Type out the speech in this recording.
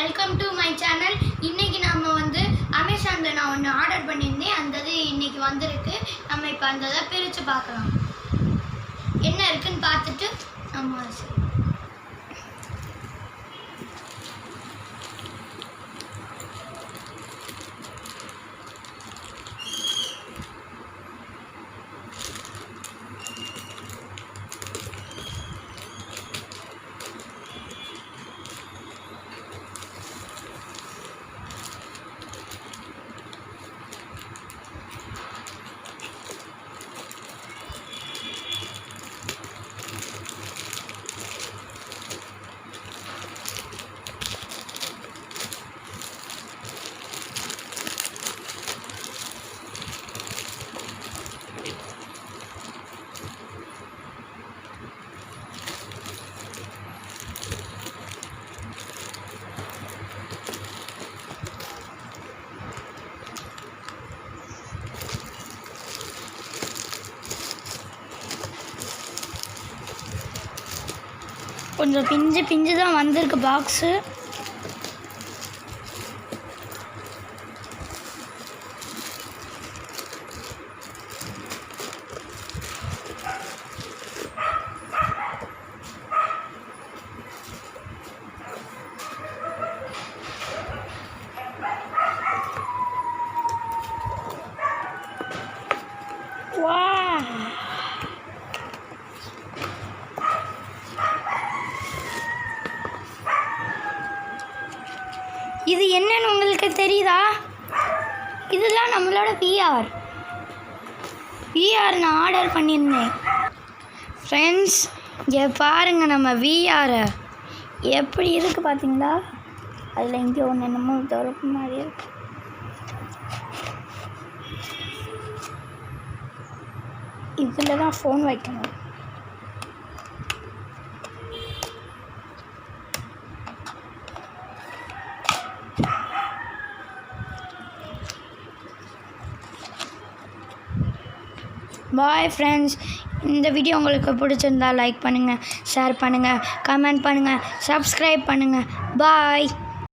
Welcome to my channel. இன்னைக்கு நம்ம வந்து அமேசானில் நான் ஒன்று ஆர்டர் பண்ணியிருந்தேன். அந்த இது இன்னைக்கு வந்திருக்கு. நம்ம இப்போ அந்த இதை பிரித்து பார்க்கலாம். என்ன இருக்குன்னு பார்த்துட்டு நம்ம கொஞ்சம் பிஞ்சு தான் வந்திருக்கு பாக்ஸு. இது என்னன்னு உங்களுக்கு தெரியுதா? இதுதான் நம்மளோட விஆர் நான் ஆர்டர் பண்ணியிருந்தேன். ஃப்ரெண்ட்ஸ், இங்கே பாருங்கள் நம்ம விஆரை எப்படி இருக்குது பார்த்தீங்களா? அதில் இங்கே ஒன்று என்னமோ திறப்பு மாதிரியே இருக்கு. இதில் தான் ஃபோன் வைக்கணும். பாய் ஃப்ரெண்ட்ஸ், இந்த வீடியோ உங்களுக்கு பிடிச்சிருந்தா லைக் பண்ணுங்கள், ஷேர் பண்ணுங்கள், கமெண்ட் பண்ணுங்கள், சப்ஸ்கிரைப் பண்ணுங்கள். பாய்.